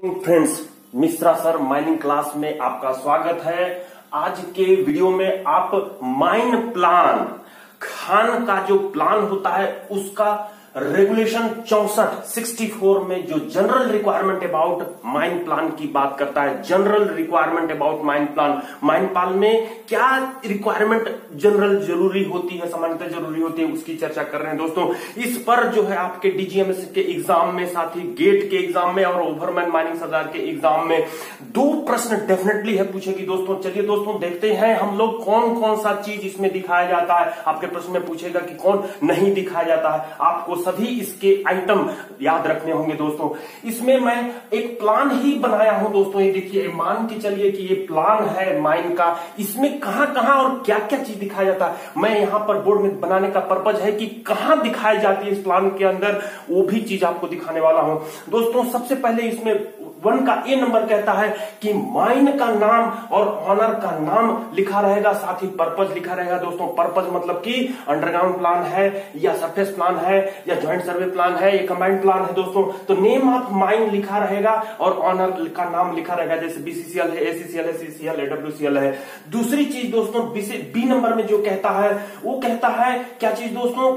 Friends, Mishra sir mining class में आपका स्वागत है। आज के वीडियो में आप माइन प्लान, खान का जो प्लान होता है उसका रेगुलेशन 64 में जो general requirement about mine plan की बात करता है। General requirement about mine plan, mine plan में क्या रिक्वायरमेंट जनरल जरूरी होती है, सामान्यतः जरूरी होती है, उसकी चर्चा कर रहे हैं दोस्तों। इस पर जो है आपके डीजीएमएस के एग्जाम में, साथ ही गेट के एग्जाम में और ओवरमैन माइनिंग सरदार के एग्जाम में 2 प्रश्न डेफिनेटली है पूछेगी दोस्तों। चलिए दोस्तों देखते हैं हम लोग कौन कौन सा चीज इसमें दिखाया जाता है। आपके प्रश्न में पूछेगा कि कौन नहीं दिखाया जाता है। आपको सभी इसके आइटम याद रखने होंगे दोस्तों। इसमें मैं एक प्लान ही बनाया हूं दोस्तों। ये देखिए, मान के चलिए कि ये प्लान है माइन का। इसमें कहां कहां और क्या क्या चीज दिखाया जाता है, मैं यहां पर बोर्ड में बनाने का पर्पज है कि कहां दिखाई जाती है इस प्लान के अंदर, वो भी चीज आपको दिखाने वाला हूं दोस्तों। सबसे पहले इसमें 1 का ए नंबर कहता है कि माइन का नाम और ऑनर का नाम लिखा रहेगा, साथ ही पर्पज लिखा रहेगा दोस्तों। पर्पज मतलब कि अंडरग्राउंड प्लान है या सरफेस प्लान है या ज्वाइंट सर्वे प्लान है या कंबाइंड प्लान है दोस्तों। तो नेम ऑफ माइन लिखा रहेगा और ऑनर का नाम लिखा रहेगा, जैसे बीसीसीएल है, एसीसीएल है, सीसीएल है, डब्ल्यूसीएल है। दूसरी चीज दोस्तों बी नंबर में जो कहता है वो कहता है क्या चीज दोस्तों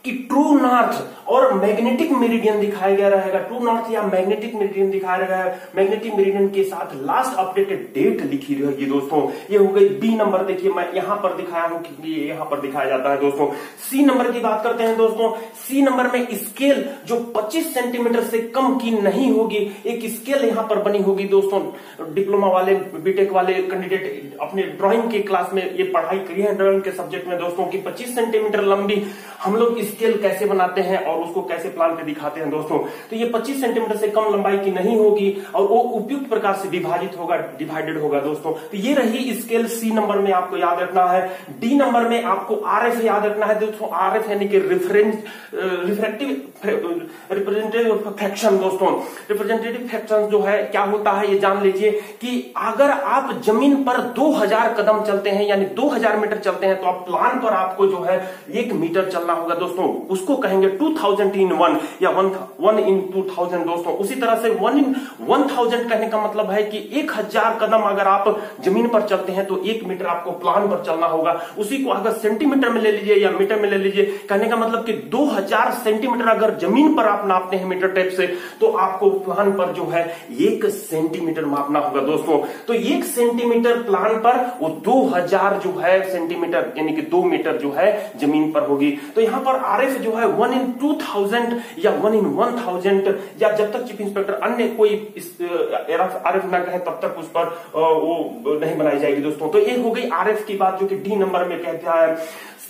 कि ट्रू नॉर्थ और मैग्नेटिक मेरिडियन दिखाया गया रहेगा। ट्रू नॉर्थ या मैग्नेटिक मेरिडियन दिखाया रहेगा। मैग्नेटिक मेरिडियन के साथ लास्ट अपडेटेड डेट लिखी रहेगी दोस्तों। ये हो गई बी नंबर। देखिए मैं यहां पर दिखाया हूं कि ये यहां पर दिखाया जाता है दोस्तों। सी नंबर की बात करते हैं दोस्तों। सी नंबर में स्केल जो 25 सेंटीमीटर से कम की नहीं होगी, एक स्केल यहां पर बनी होगी दोस्तों। डिप्लोमा वाले, बीटेक वाले कैंडिडेट अपने ड्राइंग के क्लास में ये पढ़ाई करी है ड्राइंग के सब्जेक्ट में दोस्तों कि 25 सेंटीमीटर लंबी हम लोग स्केल कैसे बनाते हैं और उसको कैसे प्लान पे दिखाते हैं दोस्तों। तो ये 25 सेंटीमीटर से कम लंबाई की नहीं होगी और वो उपयुक्त प्रकार से विभाजित होगा, डिवाइडेड होगा दोस्तों। तो ये रही स्केल। सी नंबर में आपको याद रखना है। डी नंबर में आपको आरएफ याद रखना है दोस्तों। आरएफ यानी कि रिफ्रैक्टिव रिप्रेजेंटेटिव फ्रैक्शन दोस्तों। रिप्रेजेंटेटिव फ्रैक्शन जो है क्या होता है ये जान लीजिए कि अगर आप जमीन पर 2000 कदम चलते हैं यानी 2000 मीटर चलते हैं तो आप प्लान पर आपको जो है 1 मीटर चलना होगा दोस्तों। उसको कहेंगे 2000 in 1 या 1 in 2000 दोस्तों। उसी तरह से 1 in 1000 कहने का मतलब है कि 1000 कदम अगर आप जमीन पर चलते हैं तो 1 मीटर आपको प्लान पर चलना होगा। उसी को अगर सेंटीमीटर में ले लीजिए या मीटर में ले लीजिए, कहने का मतलब कि 2000 सेंटीमीटर अगर जमीन पर आप नापते हैं मीटर टेप से तो आपको प्लान पर जो है 1 सेंटीमीटर मापना होगा दोस्तों। तो 1 सेंटीमीटर प्लान पर वो 2000 जो है सेंटीमीटर यानी कि 2 मीटर जो है जमीन पर होगी। तो यहां पर आरएफ जो है 1 in 2000 या 1 in 1000 या जब तक चीफ इंस्पेक्टर अन्य कोई आरएफ ना कहे तब तक उस पर वो नहीं बनाई जाएगी दोस्तों। तो ये हो गई आरएफ की बात जो कि डी नंबर में कहता है।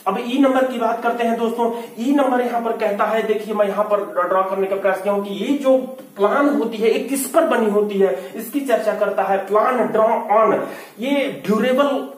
अब ई नंबर की बात करते हैं दोस्तों। ई नंबर यहां पर कहता है, देखिए मैं यहां पर ड्रॉ करने का प्रयास किया हूं कि ये जो प्लान होती है ये किस पर बनी होती है, इसकी चर्चा करता है। प्लान ड्रॉ ऑन ये ड्यूरेबल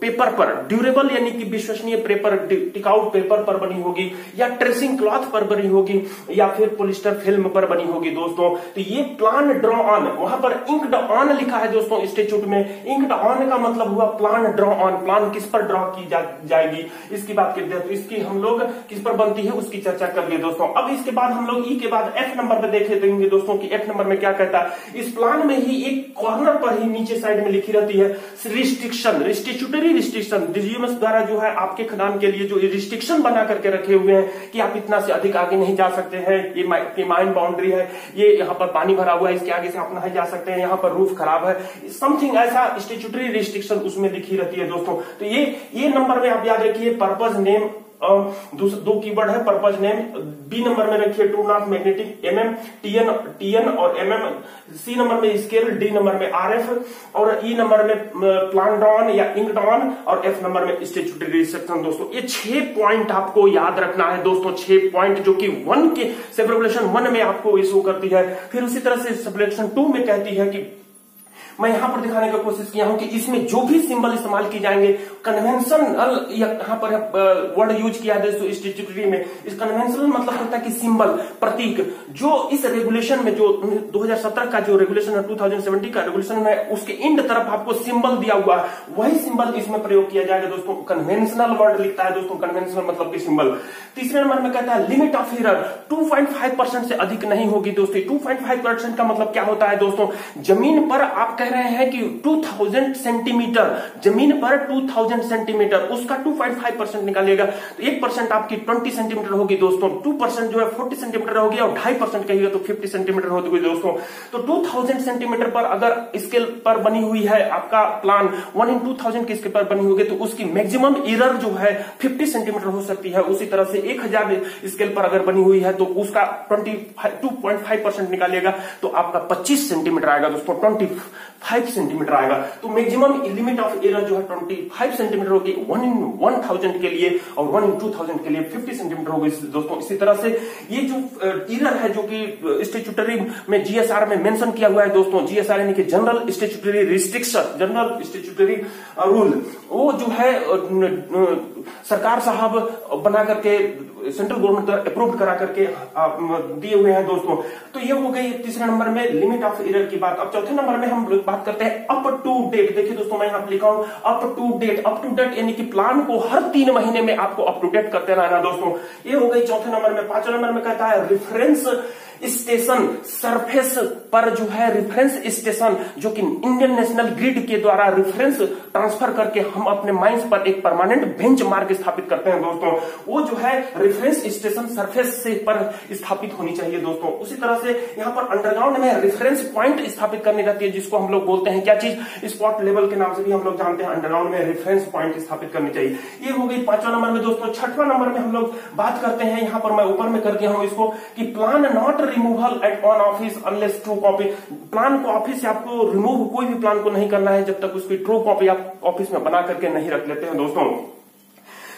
पेपर पर, ड्यूरेबल यानी कि विश्वसनीय पेपर, टिकाऊ पेपर पर बनी होगी या ट्रेसिंग क्लॉथ पर बनी होगी या फिर पॉलिस्टर फिल्म पर बनी होगी दोस्तों। तो ये प्लान ड्रॉ ऑन, वहां पर इंक्ड ऑन लिखा है दोस्तों स्टैट्यूट में। इंक्ड ऑन का मतलब हुआ प्लान ड्रॉ ऑन, प्लान किस पर ड्रॉ की जाएगी इसकी बात करते हैं। तो इसकी हम लोग किस पर बनती है उसकी चर्चा कर लिए दोस्तों। अब इसके बाद हम लोग ई के बाद एफ नंबर पर देखे देंगे दोस्तों कि एफ नंबर में क्या कहता है। इस प्लान में ही एक कॉर्नर पर ही नीचे साइड में लिखी रहती है रिस्ट्रिक्शन, रिस्ट्रिक्शन। डीजीएमएस द्वारा जो है आपके खदान के लिए जो रिस्ट्रिक्शन बना करके रखे हुए हैं कि आप इतना से अधिक आगे नहीं जा सकते हैं, ये माइन बाउंड्री है, ये यहाँ पर पानी भरा हुआ है, इसके आगे से आप नहीं जा सकते हैं, यहाँ पर रूफ खराब है, समथिंग ऐसा स्टैट्यूटरी रिस्ट्रिक्शन उसमें लिखी रहती है दोस्तों। तो ये नंबर में आप याद रखिए पर्पज नेम, 2 कीवर्ड है पर्पज नेम। बी नंबर में रखिए true north, magnetic, MM, TN और एमएम। सी नंबर में स्केल, डी नंबर में आरएफ और ई नंबर में प्लान ऑन या इंक्ड ऑन और एफ नंबर में स्टैट्यूटरी रिस्ट्रिक्शन दोस्तों। ये 6 पॉइंट आपको याद रखना है दोस्तों। 6 पॉइंट जो कि 1 के सब रेगुलेशन 1 में आपको इशू करती है। फिर उसी तरह से सब रेगुलेशन 2 में कहती है कि मैं यहां पर दिखाने की कोशिश किया हूं कि इसमें जो भी सिंबल इस्तेमाल किए जाएंगे कन्वेंशनल, यहां पर वर्ड यूज किया है दोस्तों स्टैट्यूटरी में। इस कन्वेंशनल मतलब होता है कि सिंबल, प्रतीक, जो इस रेगुलेशन में जो 2017 का जो रेगुलेशन है, 2070 का रेगुलेशन है, उसके इंड तरफ आपको सिंबल दिया हुआ है, वही सिंबल इसमें प्रयोग किया जाएगा दोस्तों। कन्वेंशनल वर्ड लिखता है दोस्तों, कन्वेंशनल मतलब कि सिंबल। तीसरे नंबर में कहता है लिमिट ऑफ एरर 2.5% से अधिक नहीं होगी दोस्तों। 2.5% का मतलब क्या होता है दोस्तों, जमीन पर आप कह रहे हैं कि 2000 सेंटीमीटर, जमीन पर 2000 सेंटीमीटर, उसका 2.5% निकालिएगा तो 1% आपकी 20 सेंटीमीटर होगी दोस्तों, 2% जो है 40 सेंटीमीटर होगी और 2.5% कहिएगा तो 50 सेंटीमीटर होगी दोस्तों। तो 2000 सेंटीमीटर पर अगर स्केल पर बनी हुई है आपका प्लान 1/2000 के स्केल पर बनी होगी तो उसकी मैक्सिमम एरर जो है 50 सेंटीमीटर हो सकती है। उसी तरह से 1000 स्केल पर अगर बनी हुई है तो उसका 2.5% निकालिएगा तो आपका 25 सेंटीमीटर आएगा दोस्तों, 25 सेंटीमीटर आएगा। तो मैक्सिमम लिमिट ऑफ एरर जो है 25 सेंटीमीटर होगी 1/1000 के लिए और 1/2000 के लिए 50 सेंटीमीटर होगी दोस्तों। इसी तरह से ये जो एरर है जो कि स्टैट्यूटरी में जीएसआर में मेंशन किया हुआ है दोस्तों, जीएसआर यानी कि general statutory restriction, general statutory rule, वो जो है सरकार साहब बना करके सेंट्रल गवर्नमेंट द्वारा अप्रूव करा करके दिए हुए हैं दोस्तों। तो ये हो गई तीसरे नंबर में लिमिट ऑफ एरर की बात। अब चौथे नंबर में हम बात करते हैं अप टू डेट। देखिए दोस्तों मैं यहां पर लिखा हूं up to date. Up to date यानी कि प्लान को हर 3 महीने में आपको अप टू डेट करते रहना दोस्तों। ये हो गई चौथे नंबर में। पांचवें नंबर में कहता है रेफरेंस स्टेशन, सरफेस पर जो है रेफरेंस स्टेशन जो कि इंडियन नेशनल ग्रिड के द्वारा रेफरेंस ट्रांसफर करके हम अपने माइंस पर एक परमानेंट बेंचमार्क स्थापित करते हैं दोस्तों, वो जो है रेफरेंस स्टेशन सरफेस से पर स्थापित होनी चाहिए दोस्तों। उसी तरह से यहाँ पर अंडरग्राउंड में रेफरेंस पॉइंट स्थापित करनी रहती है जिसको हम लोग बोलते हैं क्या चीज, स्पॉट लेवल के नाम से भी हम लोग जानते हैं। अंडरग्राउंड में रेफरेंस पॉइंट स्थापित करनी चाहिए। ये हो गई 5वां नंबर में दोस्तों। 6वां नंबर में हम लोग बात करते हैं, यहाँ पर मैं ऊपर में कर दिया हूं इसको, कि plan not removal at on office unless true copy. Plan को ऑफिस से आपको रिमूव, कोई भी प्लान को नहीं करना है जब तक उसकी ट्रू कॉपी आप ऑफिस में बना करके नहीं रख लेते हैं दोस्तों।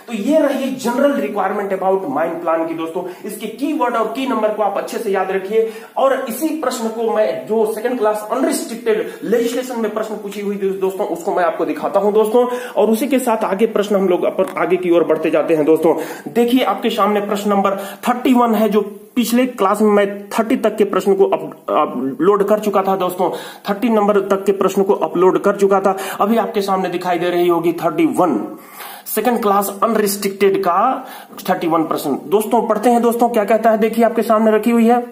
तो ये रही general requirement about mine plan की दोस्तों। इसके कीवर्ड और की नंबर को आप अच्छे से याद रखिए। और इसी प्रश्न को मैं जो सेकंड क्लास अनरिस्ट्रिक्टेड लेजिस्लेशन में प्रश्न पूछी हुई थी दोस्तों, उसको मैं आपको दिखाता हूं दोस्तों। और उसी के साथ आगे प्रश्न हम लोग आगे की ओर बढ़ते जाते हैं दोस्तों। देखिए आपके सामने प्रश्न नंबर 31 है, जो पिछले क्लास में मैं 30 तक के प्रश्न को अपलोड कर चुका था दोस्तों। 30 नंबर तक के प्रश्न को अपलोड कर चुका था। अभी आपके सामने दिखाई दे रही होगी 31, सेकंड क्लास अनरिस्ट्रिक्टेड का 31 प्रश्न दोस्तों। पढ़ते हैं दोस्तों क्या कहता है, देखिए आपके सामने रखी हुई है।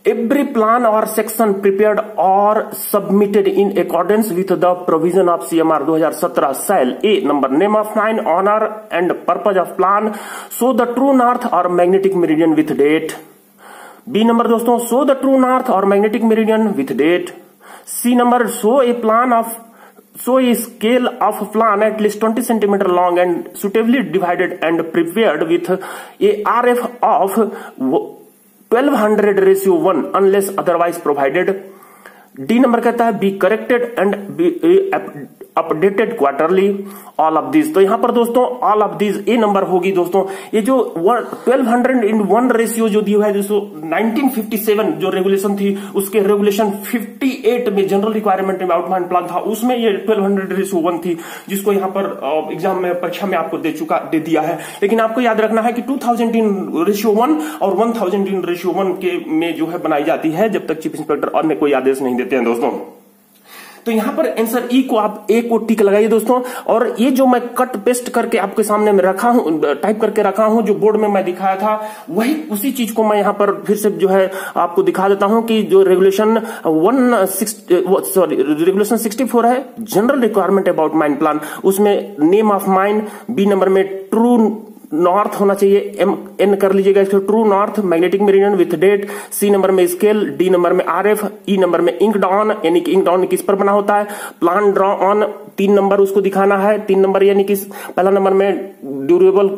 Every plan or section prepared or submitted in accordance with the provision of CMR 2017 shall A number name of mine, honor and purpose of plan, show the true north or magnetic meridian with date. B number दोस्तों show the true north or magnetic meridian with date. C number show a scale of plan at least 20 centimeter long and suitably divided and prepared with a RF of 1200:1 unless otherwise provided. D number कहता है be corrected and be updated quarterly all of this. तो यहां पर दोस्तों all of this A number होगी दोस्तों। ये जो 1200:1 रेशियो जो दी हुआ है दोस्तों, 1957 जो रेगुलेशन थी उसके रेगुलेशन 58 में जनरल रिक्वायरमेंट में आउटलाइन प्लान था, उसमें ये 1200:1 थी, जिसको यहां पर एग्जाम में परीक्षा में आपको दे दिया है। लेकिन आपको याद रखना है कि 2000:1 और 1000:1 के में जो है बनाई जाती है जब तक चीफ इंस्पेक्टर अन्य कोई आदेश नहीं देते हैं दोस्तों। तो यहां पर आंसर ई को आप ए को टिक लगाइए दोस्तों। और ये जो मैं कट पेस्ट करके आपके सामने में रखा हूं, टाइप करके रखा हूं, जो बोर्ड में मैं दिखाया था, वही उसी चीज को मैं यहां पर फिर से जो है आपको दिखा देता हूं कि जो रेगुलेशन 64 है, general requirement about mine plan, उसमें name of mine, B number में ट्रू नॉर्थ होना चाहिए, एन कर लीजिएगा इसको, true north, magnetic meridian with date, C number में स्केल, डी नंबर में आरएफ, ई नंबर में इंक्ड ऑन, यानी कि इंक्ड ऑन किस पर बना होता है, प्लान ड्रॉ ऑन, 3 नंबर उसको दिखाना है, 3 नंबर यानी कि पहला नंबर में ड्यूरेबल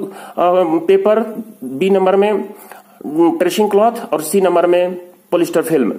पेपर, बी नंबर में ट्रेसिंग क्लॉथ और सी नंबर में पॉलिस्टर फिल्म।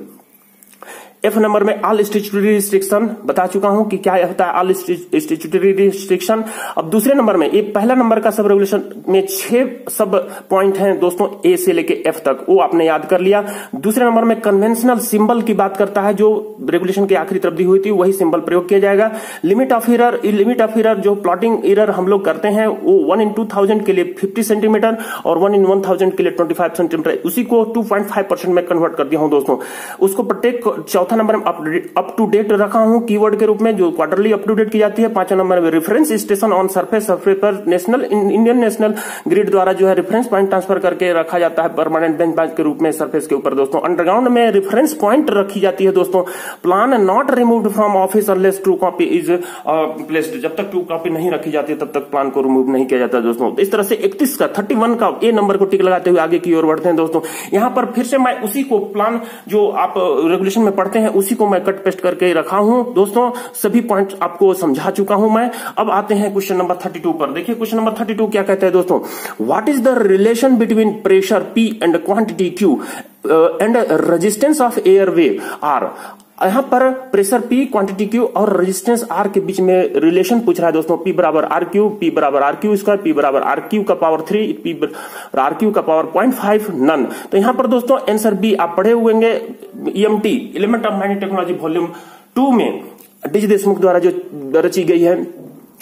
F नंबर में ऑल स्टैट्यूटरी रिस्ट्रिक्शन बता चुका हूं कि क्या होता है ऑल स्टैट्यूटरी रिस्ट्रिक्शन। अब दूसरे नंबर में, ये पहला नंबर का सब रेगुलेशन में 6 सब पॉइंट हैं दोस्तों, ए से लेके एफ तक, वो आपने याद कर लिया। दूसरे नंबर में कन्वेंशनल सिंबल की बात करता है, जो रेगुलेशन की आखिरी तरफ दी हुई थी वही सिंबल प्रयोग किया जाएगा। लिमिट ऑफ एरर जो प्लॉटिंग एरर हम लोग करते हैं वो 1 in 2000 के लिए 50 सेंटीमीटर और 1 in 1000 के लिए 25 सेंटीमीटर, उसी को 2.5% में कन्वर्ट कर दिया हूं दोस्तों। उसको प्रत्येक चौथा नंबर में अप टू डेट रखा हूं कीवर्ड के रूप में, जो क्वार्टरली अप टू डेट की जाती है। पांचवा नंबर में रेफरेंस स्टेशन ऑन सरफेस पर इंडियन नेशनल ग्रिड द्वारा जो है रेफरेंस पॉइंट ट्रांसफर करके रखा जाता है परमानेंट बेंचमार्क के रूप में सरफेस के ऊपर दोस्तों। अंडरग्राउंड में रेफरेंस पॉइंट रखी जाती है दोस्तों। Plan not removed from office unless true copy is placed, जब तक ट्रू कॉपी नहीं रखी जाती है तब तक प्लान को रिमूव नहीं किया जाता दोस्तों। इस तरह से 31 का 31 का ए नंबर को टिक लगाते हुए आगे की ओर बढ़ते हैं दोस्तों। यहां पर फिर से मैं उसी को प्लान जो आप रेगुलेशन में पढ़ते हैं उसी को मैं कट पेस्ट करके रखा हूं दोस्तों। सभी पॉइंट आपको समझा चुका हूं मैं। अब आते हैं क्वेश्चन नंबर 32 पर। देखिए क्वेश्चन नंबर 32 क्या कहते हैं दोस्तों, what is the relation between pressure P and quantity Q and resistance of air wave R। यहां पर प्रेशर P, क्वांटिटी Q और रेजिस्टेंस R के बीच में रिलेशन पूछ रहा है दोस्तों। P बराबर RQ, P बराबर RQ स्क्वायर, P बराबर RQ का पावर 3, P बराबर RQ का पावर 0.5, नन। तो यहां पर दोस्तों आंसर बी आप पढ़े हुए होंगे, EMT element of magnetic technology volume 2 में डी देशमुख द्वारा जो रची गई है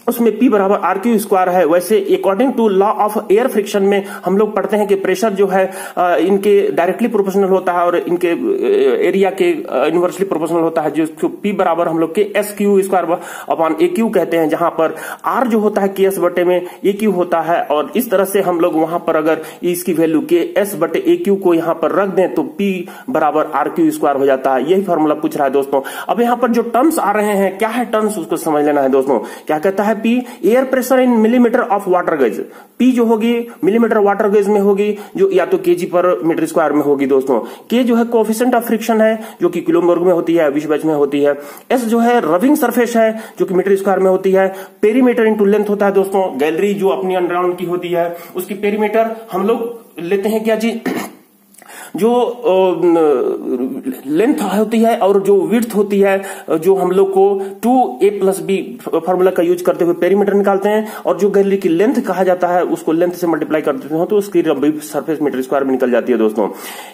उसमें P बराबर RQ स्क्वायर है। वैसे according to law of air friction में हम लोग पढ़ते हैं कि प्रेशर जो है इनके डायरेक्टली प्रोपोर्शनल होता है और इनके एरिया के इनवर्सली प्रोपोर्शनल होता है, जो P बराबर हम लोग के SQ स्क्वायर अपॉन AQ कहते हैं, जहां पर R जो होता है KS बटे में AQ होता है। और इस तरह से हम लोग वहां पर अगर इसकी वैल्यू KS बटे AQ को यहां पर रख दें तो P बराबर RQ स्क्वायर हो जाता है। यही फॉर्मूला पूछ रहा है दोस्तों। अब यहां पर जो टर्म्स आ रहे हैं, क्या है टर्म्स, उसको समझ लेना है दोस्तों। क्या कहता है P, air pressure in millimetre of water gauge. P जो होगी मिलीमीटर वाटर गेज में होगी, जो या तो केजी पर मीटर स्क्वायर में होगी दोस्तों। K जो है कोएफिशिएंट ऑफ फ्रिक्शन है, जो कि किलोमोल में होती है, विशबैच में होती है। S जो है रबिंग सरफेस है, जो कि मीटर स्क्वायर में होती है। पेरीमीटर इंटू लेंथ होता है दोस्तों। गैलरी जो अपनी अंडरग्राउंड की होती है उसकी पेरीमीटर हम लोग लेते हैं क्या जी, जो लेंथ होती है और जो विड्थ होती है, जो हम लोग को 2a+b फॉर्मूला का यूज करते हुए पेरीमीटर निकालते हैं, और जो गैलरी की लेंथ कहा जाता है उसको लेंथ से मल्टीप्लाई करते हैं तो उसकी सरफेस मीटर स्क्वायर में निकल जाती है दोस्तों।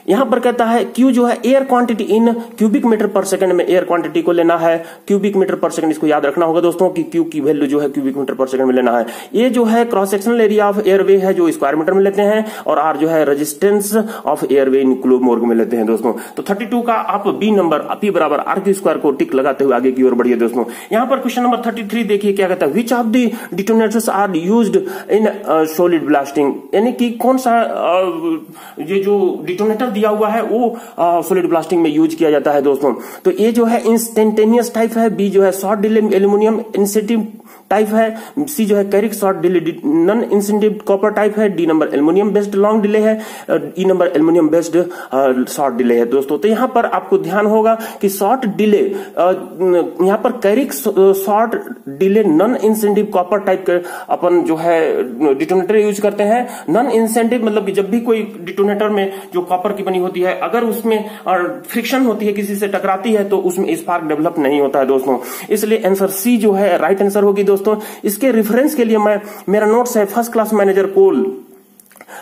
यहां पर कहता है Q जो है air quantity in cubic metre per second में एयर क्वांटिटी को लेना है, क्यूबिक मीटर पर सेकंड, इसको याद रखना होगा दोस्तों कि Q की वैल्यू जो है क्यूबिक मीटर पर सेकंड में लेना है। ये जो है cross sectional area of airway है, जो स्क्वायर मीटर में लेते हैं, और R जो है रेजिस्टेंस ऑफ एयरवे किलोमोल में लेते हैं दोस्तों। तो 32 का आप बी नंबर P बराबर RQ स्क्वायर को टिक लगाते हुए आगे की ओर बढ़िए दोस्तों। यहां पर क्वेश्चन नंबर 33 देखिए क्या कहता है, which of the detonators are used in solid blasting, यानी कि कौन सा ये जो डिटोनेटर दिया हुआ है वो सॉलिड ब्लास्टिंग में यूज किया जाता है दोस्तों। तो ये जो है इंस्टेंटेनियस टाइप है, बी जो है short delay aluminium incentive type है, सी जो है कैरिक short delay non incentive copper type है, D number aluminium based long delay है, E number aluminium based short delay है दोस्तों। तो यहां पर आपको ध्यान होगा कि शॉर्ट डिले, यहां पर Carrick short delay non incentive copper type के अपन जो है डिटोनेटर यूज करते हैं। नॉन इंसेंटिव मतलब कि जब भी कोई डिटोनेटर में जो कॉपर की बनी होती है, अगर उसमें फ्रिक्शन होती है, किसी से टकराती है, तो उसमें स्पार्क डेवलप नहीं होता है दोस्तों। इसलिए आंसर सी जो है राइट आंसर होगी दोस्तों। इसके रेफरेंस के लिए मेरा नोट्स है first class manager coal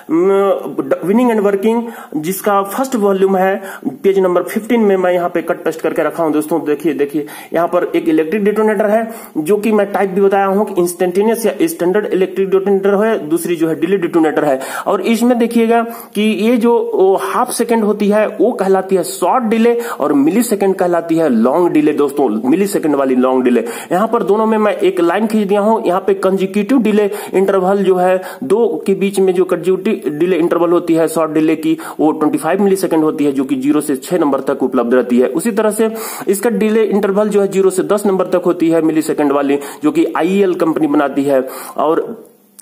winning and working, जिसका फर्स्ट वॉल्यूम है, पेज नंबर 15 में मैं यहाँ पे कट पेस्ट करके रखा हूं दोस्तों। देखिए यहाँ पर एक इलेक्ट्रिक डिटोनेटर है, जो कि मैं टाइप भी बताया हूं कि इंस्टेंटेनियस या स्टैंडर्ड इलेक्ट्रिक डिटोनेटर है, दूसरी जो है डिले डिटोनेटर है। और इसमें देखिएगा कि ये जो हाफ सेकेंड होती है वो कहलाती है शॉर्ट डिले, और मिली सेकेंड कहलाती है लॉन्ग डिले दोस्तों, मिली सेकेंड वाली लॉन्ग डिले। यहाँ पर दोनों में मैं एक लाइन खींच दिया हूं। यहाँ पे कंजिक्यूटिव डिले इंटरवल जो है, दो के बीच में जो डिले इंटरवल होती है शॉर्ट डिले की, वो 25 मिली सेकेंड होती है, जो कि 0 से 6 नंबर तक उपलब्ध रहती है। उसी तरह से इसका डिले इंटरवल जो है 0 से 10 नंबर तक होती है मिली सेकेंड वाली, जो कि IEL कंपनी बनाती है। और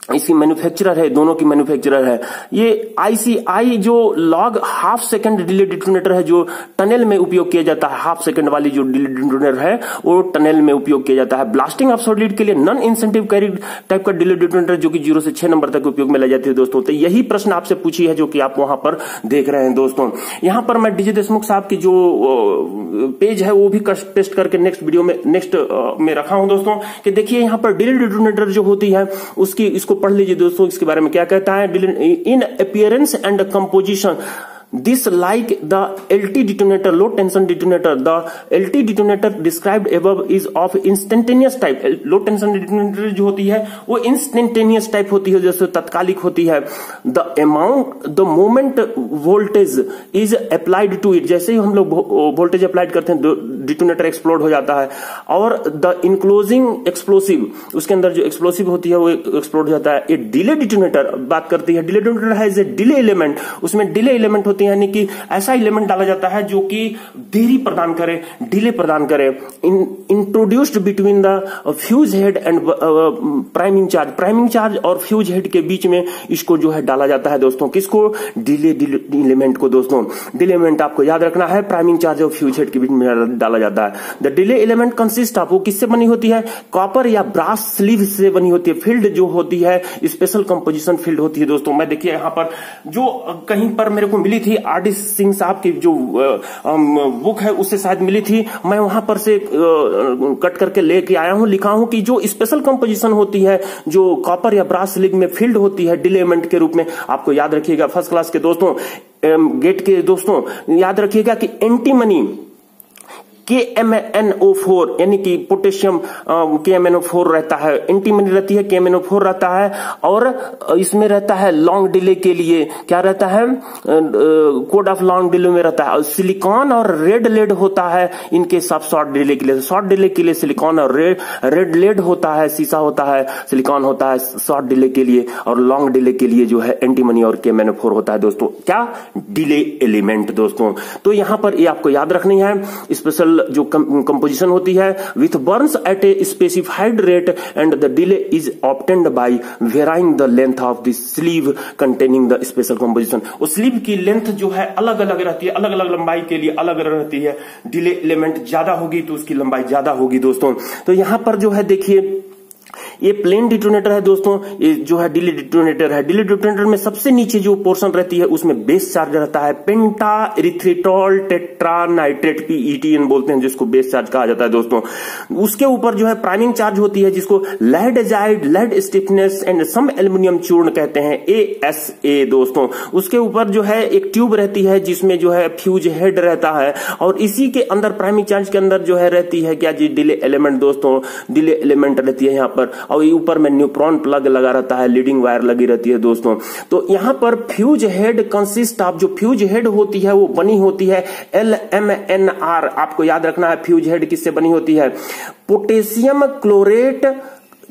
इसकी मैन्युफैक्चरर है, दोनों की मैन्युफैक्चरर है। ये ICI जो log half second delay detonator है, जो टनल में उपयोग किया जाता है, हाफ सेकंड वाली जो डिले डिटोनेटर है वो टनल में उपयोग किया जाता है। ब्लास्टिंग ऑफ सॉलिड के लिए नॉन इंसेंटिव कैरी टाइप का डिले डिटोनेटर जो कि 0 से 6 नंबर तक उपयोग में लाई जाती है दोस्तों। तो यही प्रश्न आपसे पूछी है जो कि आप वहां पर देख रहे हैं दोस्तों। यहां पर मैं डीजे देशमुख साहब की जो पेज है वो भी पेस्ट करके नेक्स्ट वीडियो में में रखा हूं दोस्तों, कि देखिए यहां पर डिले डिटोनेटर जो होती है उसकी, इसको पढ़ लीजिए दोस्तों, इसके बारे में क्या कहता है। इन appearance and composition this like the LT detonator, low tension detonator, the LT detonator described above is of instantaneous type। low tension detonator जो होती है वो instantaneous type होती है, जैसे तत्कालिक होती है। the moment voltage is applied to it, जैसे ही हम लोग वोल्टेज अप्लाइड करते हैं डिटोनेटर एक्सप्लोड हो जाता है। और द इनक्लोजिंग एक्सप्लोसिव, उसके अंदर जो एक्सप्लोसिव होती है वो एक्सप्लोड हो जाता है। ए डिले डिटोनेटर बात करती है, डिले डिटोनेटर है डिले एलिमेंट, उसमें डिले एलिमेंट होती है, यानी कि ऐसा एलिमेंट डाला जाता है जो कि देरी प्रदान करे, डिले प्रदान करे। Introduced between the fuse head and priming charge, priming charge और फ्यूज हेड के बीच में इसको जो है डाला जाता है दोस्तों। किसको? डिले एलिमेंट को दोस्तों। डिले एलिमेंट आपको याद रखना है, प्राइमिंग चार्ज और फ्यूज हेड के बीच में डाला जाता है। The delay element consist of, वो किससे बनी होती है? कॉपर या ब्रास स्लीव से बनी होती है। फील्ड जो होती है स्पेशल कंपोजिशन फील्ड होती है दोस्तों। मैं देखिए यहां पर जो कहीं पर मेरे को मिली थी RD सिंह साहब की जो बुक है उससे शायद मिली थी, मैं वहां पर से कट करके लेके आया हूं। लिखा हूं कि जो स्पेशल कंपोजिशन होती है, जो कॉपर या ब्रास स्लीव में फील्ड होती है डिले एलिमेंट के रूप में, आपको याद रखिएगा फर्स्ट क्लास के दोस्तों, गेट के दोस्तों याद रखिएगा कि एंटीमनी KMnO4 यानी कि पोटेशियम KMnO4 रहता है, एंटीमनी रहती है, KMnO4 रहता है। और इसमें रहता है लॉन्ग डिले के लिए क्या रहता है? कोड ऑफ लॉन्ग डिले में रहता है। सिलिकॉन और रेड लेड होता है इनके सब शॉर्ट डिले के लिए। शॉर्ट डिले के लिए सिलिकॉन और रेड लेड होता है, शीशा होता है, सिलिकॉन होता है शॉर्ट डिले के लिए। और लॉन्ग डिले के लिए जो है एंटीमनी और KMnO4 होता है दोस्तों। क्या? डिले एलिमेंट दोस्तों। तो यहां पर ये आपको याद रखनी है। स्पेशल जो कंपोजिशन होती है with burns at a specified rate and the delay is obtained by varying the length of the sleeve containing the special composition. उस स्लीव की लेंथ जो है अलग अलग रहती है, अलग अलग लंबाई के लिए अलग अलग रहती है। डिले एलिमेंट ज्यादा होगी तो उसकी लंबाई ज्यादा होगी दोस्तों। तो यहां पर जो है देखिए ये प्लेन डिटोनेटर है दोस्तों, ये जो है डिले डिटोनेटर है। डिले डिटोनेटर में सबसे नीचे जो पोर्शन रहती है उसमें बेस चार्ज रहता है, पेंटा इरिथ्रिटॉल टेट्रा नाइट्रेट PETN बोलते हैं, जिसको बेस चार्ज कहा जाता है दोस्तों। उसके ऊपर जो है प्राइमिंग चार्ज होती है, जिसको lead azide, lead styphnate and some aluminium चूर्ण कहते हैं, ASA दोस्तों। उसके ऊपर जो है एक ट्यूब रहती है जिसमें जो है फ्यूज हेड रहता है, और इसी के अंदर प्राइमिंग चार्ज के अंदर जो है रहती है क्या जी? डिले एलिमेंट दोस्तों। डिले एलिमेंट रहती है यहाँ पर, और ये ऊपर में न्यूट्रॉन प्लग लगा रहता है, लीडिंग वायर लगी रहती है दोस्तों। तो यहां पर फ्यूज हेड कंसिस्ट ऑफ, जो फ्यूज हेड होती है वो बनी होती है LMNR। आपको याद रखना है फ्यूज हेड किससे बनी होती है? पोटेशियम क्लोरेट,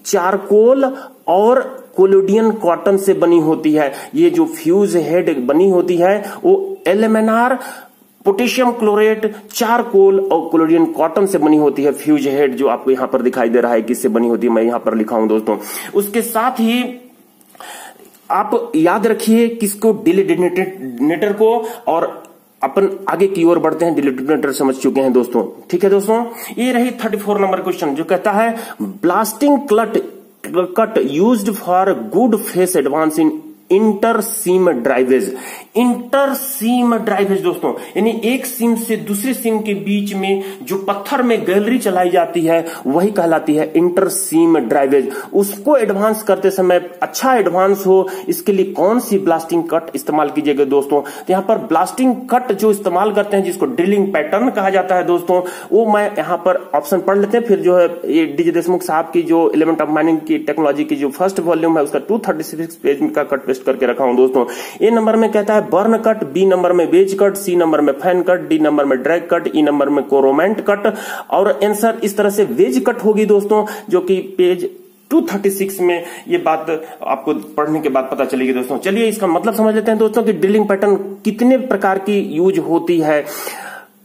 चारकोल और कोलोडियन कॉटन से बनी होती है। ये जो फ्यूज हेड बनी होती है वो LMNR, पोटेशियम क्लोरेट, चारकोल और कोलोडियन कॉटन से बनी होती है। फ्यूज हेड जो आपको यहां पर दिखाई दे रहा है किससे बनी होती है, मैं यहां पर लिखा हूं दोस्तों। उसके साथ ही आप याद रखिए किसको? डिले डिटोनेटर को। और अपन आगे की ओर बढ़ते हैं, डिले डिटोनेटर समझ चुके हैं दोस्तों, ठीक है दोस्तों। ये रही 34 नंबर क्वेश्चन जो कहता है blasting cut used for good face advance in inter seam drivages. Inter seam drivages दोस्तों, यानी एक सीम से दूसरे सीम के बीच में जो पत्थर में गैलरी चलाई जाती है वही कहलाती है इंटर सीम ड्राइवेज। उसको एडवांस करते समय अच्छा एडवांस हो, इसके लिए कौन सी ब्लास्टिंग कट इस्तेमाल कीजिएगा दोस्तों? तो यहां पर ब्लास्टिंग कट जो इस्तेमाल करते हैं, जिसको ड्रिलिंग पैटर्न कहा जाता है दोस्तों, वो मैं यहां पर ऑप्शन पढ़ लेते हैं, फिर जो है ये डीजे देशमुख साहब की जो एलिमेंट ऑफ माइनिंग की टेक्नोलॉजी की जो फर्स्ट वॉल्यूम है उसका 236 पेज का कट पेस्ट करके रखा हूं दोस्तों। ए नंबर में कहता है बर्न कट, बी नंबर में वेज कट, सी नंबर में फैन कट, डी नंबर में ड्रैग कट, ई नंबर में कोरोमेंट कट। और आंसर इस तरह से वेज कट होगी दोस्तों, जो कि पेज 236 में ये बात आपको पढ़ने के बाद पता चलेगी दोस्तों। चलिए इसका मतलब समझ लेते हैं दोस्तों कि ड्रिलिंग पैटर्न कितने प्रकार की यूज होती है।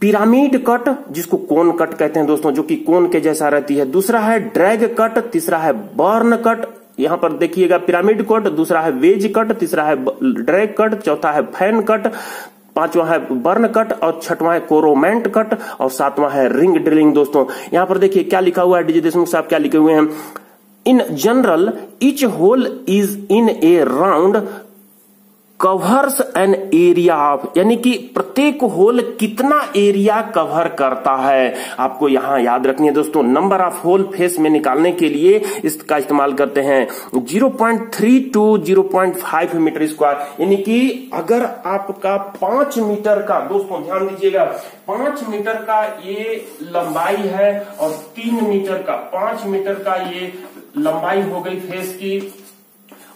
पिरामिड कट, जिसको कोन कट कहते हैं दोस्तों, जो कि कोन के जैसा रहती है। दूसरा है ड्रैग कट, तीसरा है बर्न कट, यहां पर देखिएगा पिरामिड कट, दूसरा है वेज कट, तीसरा है ड्रैग कट, चौथा है फैन कट, पांचवा है बर्न कट और छठवां है कोरोमेंट कट और सातवां है रिंग ड्रिलिंग। दोस्तों यहां पर देखिए क्या लिखा हुआ है, डीजे देशमुख साहब क्या लिखे हुए हैं, in general each hole is in a round covers an area of, यानी कि प्रत्येक होल कितना एरिया कवर करता है, आपको यहां याद रखनी है दोस्तों। नंबर ऑफ होल फेस में निकालने के लिए इसका इस्तेमाल करते हैं 0.3 to 0.5 मीटर स्क्वायर, यानी कि अगर आपका 5 मीटर का, दोस्तों ध्यान दीजिएगा, 5 मीटर का ये लंबाई है और 3 मीटर का, 5 मीटर का ये लंबाई हो गई फेस की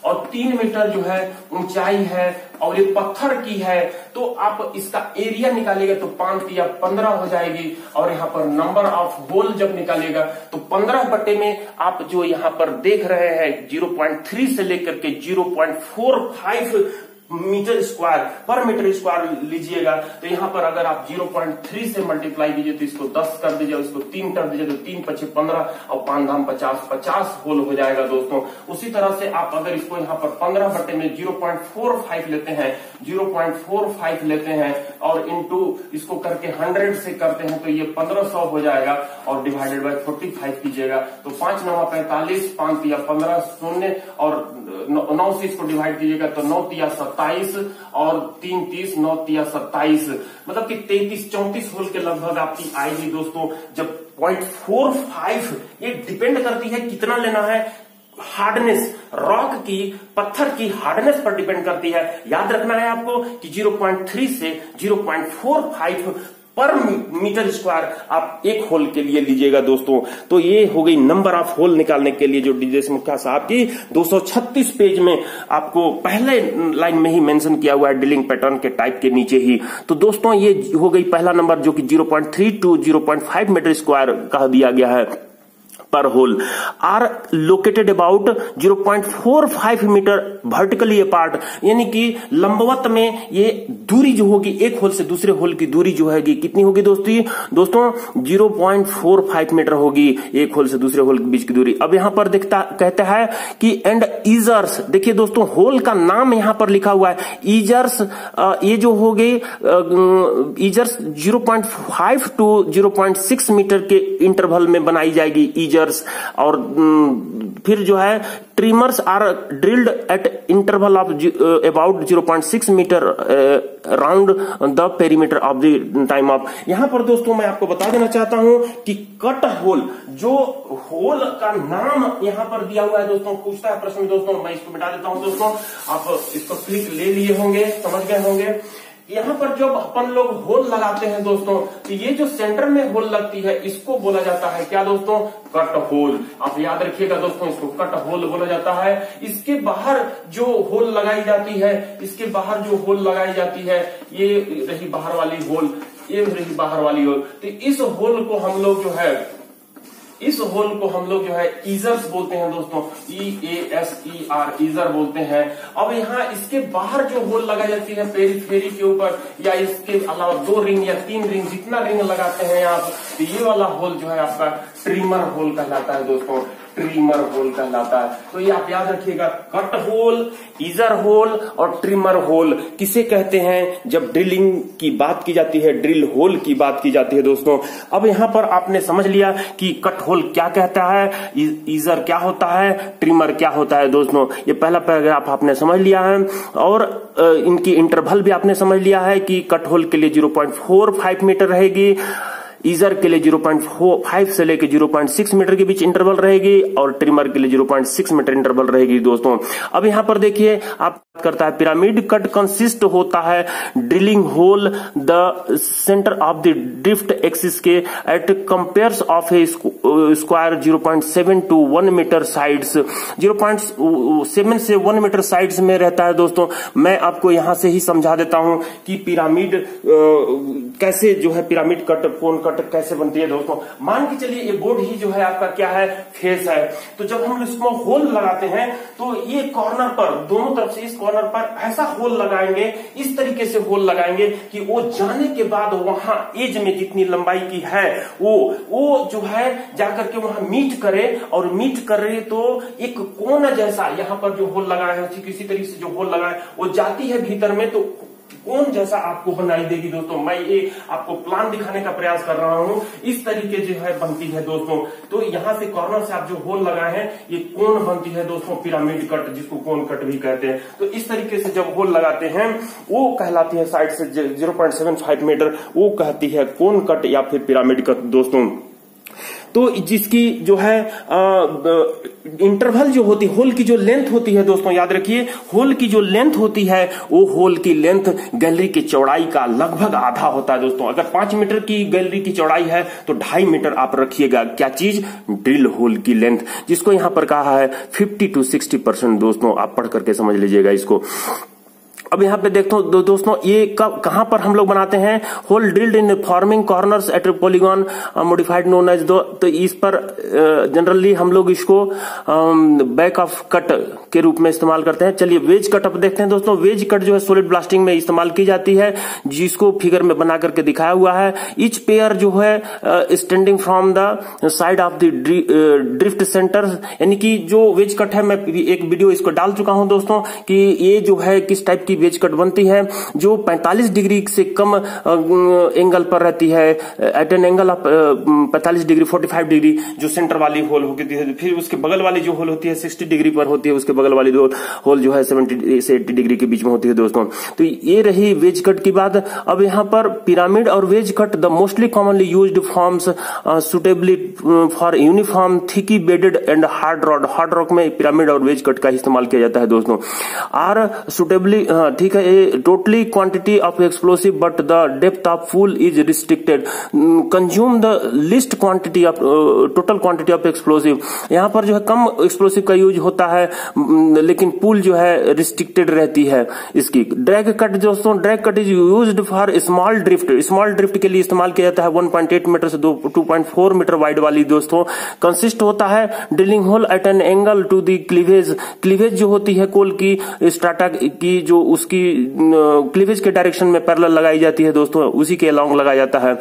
और 3 मीटर जो है ऊंचाई है और ये पत्थर की है, तो आप इसका एरिया निकालेगा तो 5 या 15 हो जाएगी। और यहाँ पर नंबर ऑफ होल जब निकालेगा तो 15 बटे में आप जो यहाँ पर देख रहे हैं 0.3 से लेकर के 0.45 मीटर स्क्वायर पर मीटर स्क्वायर लीजिएगा, तो यहाँ पर अगर आप 0.3 से मल्टीप्लाई कीजिए तो इसको 10 कर दीजिए, इसको 3 कर दीजिए तो 3 पचे 15 और 5 धाम 50 होल हो जाएगा दोस्तों। उसी तरह से आप अगर इसको यहाँ पर 15 बटे में 0.45 लेते हैं, 0.45 लेते हैं और इनटू इसको करके 100 से करते हैं तो ये 1500 हो जाएगा और डिवाइडेड बाय 45 कीजिएगा तो 5 9 45, 5 या 15 शून्य और 9 से इसको डिवाइड कीजिएगा तो 9 या 27 और 3 30, 9 या 27, मतलब कि 33 34 होल के लगभग आपकी आएगी दोस्तों। जब 0.45 ये डिपेंड करती है कितना लेना है, हार्डनेस, रॉक की, पत्थर की हार्डनेस पर डिपेंड करती है। याद रखना है आपको कि 0.3 से 0.45 पर मीटर स्क्वायर आप एक होल के लिए लीजिएगा दोस्तों। तो ये हो गई नंबर ऑफ होल निकालने के लिए जो डीजे देशमुख साहब की 236 पेज में आपको पहले लाइन में ही मेंशन किया हुआ है ड्रिलिंग पैटर्न के टाइप के नीचे ही। तो दोस्तों ये हो गई पहला नंबर जो कि 0.3 to 0.5 मीटर स्क्वायर कह दिया गया है पर hole, are located about 0.45 metre vertically apart, यानी कि लंबवत में ये दूरी जो होगी एक होल से दूसरे होल की दूरी जो हैगी कितनी होगी दोस्तों 0.45 मीटर होगी एक होल से दूसरे होल के बीच की दूरी। अब यहां पर कहता है कि एंड ईजर्स, देखिए दोस्तों होल का नाम यहां पर लिखा हुआ है ईजर्स, ये जो हो गई ईजर्स 0.5 to 0.6 मीटर के इंटरवल में बनाई जाएगी ईजर। और फिर जो है trimmers are drilled at interval of about 0.6 metre round the perimeter of the time of. यहां पर दोस्तों मैं आपको बता देना चाहता हूं कि कट होल, जो होल का नाम यहां पर दिया हुआ है दोस्तों, पूछता है प्रश्न दोस्तों, मैं इसको मिटा देता हूं दोस्तों, आप इसको क्लिक ले लिए होंगे, समझ गए होंगे। यहां पर जब अपन लोग होल लगाते हैं दोस्तों, तो ये जो सेंटर में होल लगती है इसको बोला जाता है क्या दोस्तों, कट होल। आप याद रखिएगा दोस्तों, इसको कट होल बोला जाता है। इसके बाहर जो होल लगाई जाती है, इसके बाहर जो होल लगाई जाती है, ये रही बाहर वाली होल, ये रही बाहर वाली होल, तो इस होल को हम लोग जो है ईजर्स बोलते हैं दोस्तों, EASER, ईजर बोलते हैं। अब यहाँ इसके बाहर जो होल लगाई जाती है पेरीफेरी के ऊपर, या इसके अलावा 2 रिंग या 3 रिंग, जितना रिंग लगाते हैं आप, तो ये वाला होल जो है आपका ट्रिमर होल कहलाता है दोस्तों, ट्रिमर होल कहलाता है। तो ये आप याद रखिएगा, कट होल, ईजर होल और ट्रिमर होल किसे कहते हैं जब ड्रिलिंग की बात की जाती है, ड्रिल होल की बात की जाती है दोस्तों। अब यहां पर आपने समझ लिया कि कट होल क्या कहता है, ईजर क्या होता है, ट्रिमर क्या होता है दोस्तों। ये पहला पैराग्राफ आपने समझ लिया है और इनकी इंटरवल भी आपने समझ लिया है कि कट होल के लिए 0.45 मीटर रहेगी, ईजर के लिए 0.5 से लेकर 0.6 मीटर के बीच इंटरवल रहेगी और ट्रिमर के लिए 0.6 मीटर इंटरवल रहेगी दोस्तों। अब यहां पर देखिए आप करता है पिरामिड कट कंसिस्ट होता है drilling hole the centre of the drift axis के at compares of a square 0.7 to 1 metre sides, 0.7 से 1 मीटर साइड्स में रहता है दोस्तों। मैं आपको यहां से ही समझा देता हूं कि पिरामिड कैसे जो है पिरामिड कट, कोन कट कट कैसे बनती है दोस्तों। मान के चलिए ये बोर्ड ही जो है आपका क्या है, फेस है। तो जब हम इसमें होल लगाते हैं तो ये कॉर्नर पर दोनों तरफ से इस कॉर्नर पर ऐसा होल लगाएंगे, इस तरीके से होल लगाएंगे कि वो जाने के बाद वहां एज में जितनी लंबाई की है वो जो है जाकर के वहां मीट करे, और मीट करे तो एक कोन जैसा यहाँ पर जो होल लगाया है किसी तरीके से जो होल लगाए वो जाती है भीतर में, तो कोन जैसा आपको बनाई देगी दोस्तों। मैं ये आपको प्लान दिखाने का प्रयास कर रहा हूं, इस तरीके जो है बनती है दोस्तों। तो यहां से कॉर्नर से आप जो होल लगाए हैं ये कोन बनती है दोस्तों, पिरामिड कट जिसको कोन कट भी कहते हैं। तो इस तरीके से जब होल लगाते हैं वो कहलाती है साइड से 0.75 मीटर, वो कहती है कोन कट या फिर पिरामिड कट दोस्तों। तो जिसकी जो है इंटरवल जो होती है, होल की जो लेंथ होती है दोस्तों, याद रखिए होल की जो लेंथ होती है वो होल की लेंथ गैलरी की चौड़ाई का लगभग आधा होता है दोस्तों। अगर 5 मीटर की गैलरी की चौड़ाई है तो 2.5 मीटर आप रखिएगा क्या चीज, ड्रिल होल की लेंथ, जिसको यहां पर कहा है 50 to 60% दोस्तों। आप पढ़ करके समझ लीजिएगा इसको। अब यहाँ पे देखो दोस्तों ये कहां पर हम लोग बनाते हैं, hole drilled in forming corners at polygon modified known as दो। तो इस पर जनरली हम लोग इसको बैक ऑफ कट के रूप में इस्तेमाल करते हैं। चलिए वेज कट अब देखते हैं दोस्तों। वेज कट जो है सॉलिड ब्लास्टिंग में इस्तेमाल की जाती है, जिसको फिगर में बना करके दिखाया हुआ है। ईच पेयर जो है standing from the side of the drift centre, यानी कि जो वेज कट है मैं एक वीडियो इसको डाल चुका हूं दोस्तों कि ये जो है किस टाइप की वेज कट बनती है, जो 45 डिग्री से कम एंगल पर रहती है, at an angle of 45 degree 45 degree जो सेंटर वाली होल होती है। फिर उसके बगल वाली जो होल होती है 60 डिग्री पर होती है, उसके बगल वाली होल जो है 70 से 80 डिग्री के बीच में होती है दोस्तों। तो ये रही वेज कट की बात। अब यहाँ पर पिरामिड और wedge cut the mostly commonly used forms suitably for uniform thickly bedded and hard rod. Hard rock में पिरामिड और वेज कट का इस्तेमाल किया जाता है दोस्तों। आर सुटेबली ठीक है, totally quantity of explosive but the depth of full is restricted, consume the least quantity of total quantity of explosive. यहाँ पर जो है कम एक्सप्लोसिव का यूज होता है, लेकिन पूल जो है रिस्ट्रिक्टेड रहती है इसकी। ड्रैग कट दोस्तों, drag cut is used for small drift. Small drift के लिए इस्तेमाल किया जाता है 1.8 मीटर से 2.4 मीटर वाइड वाली दोस्तों। कंसिस्ट होता है drilling hole at an angle to the cleavage. Cleavage जो होती है कोल की स्ट्राटा की, जो उसकी क्लीवेज के डायरेक्शन में पैरेलल लगाई जाती है दोस्तों, उसी के अलोंग लगाया जाता है।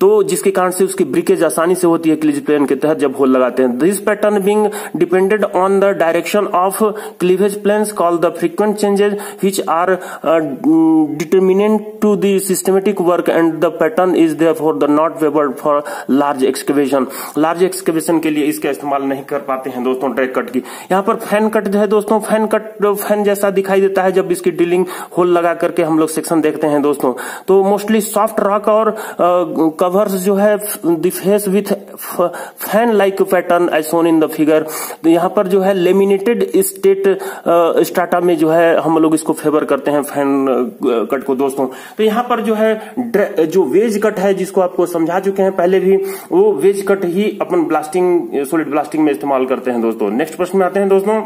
तो जिसके कारण से उसकी ब्रिकेज आसानी से होती है क्लीवेज प्लेन के तहत जब होल लगाते हैं। This pattern being depended on the direction of cleavage planes called the frequent changes which are determinant to the systematic work and the pattern is therefore the not favoured for large excavation. Large excavation के लिए इसका इस्तेमाल नहीं कर पाते हैं दोस्तों drag cut की। यहाँ पर फैन कट जो है दोस्तों, फैन कट फैन जैसा दिखाई देता है जब इसकी ड्रिलिंग होल लगा करके हम लोग सेक्शन देखते हैं दोस्तों। तो मोस्टली सॉफ्ट रॉक और कवर्स जो है the face with fan like pattern as shown in the figure. तो यहाँ पर जो है लेमिनेटेड स्टेट स्टाटा में जो है हम लोग इसको फेवर करते हैं फैन कट को दोस्तों। तो यहाँ पर जो है जो वेज कट है जिसको आपको समझा चुके हैं पहले भी, वो वेज कट ही अपन ब्लास्टिंग सॉलिड ब्लास्टिंग में इस्तेमाल करते हैं दोस्तों। नेक्स्ट प्रश्न में आते हैं दोस्तों।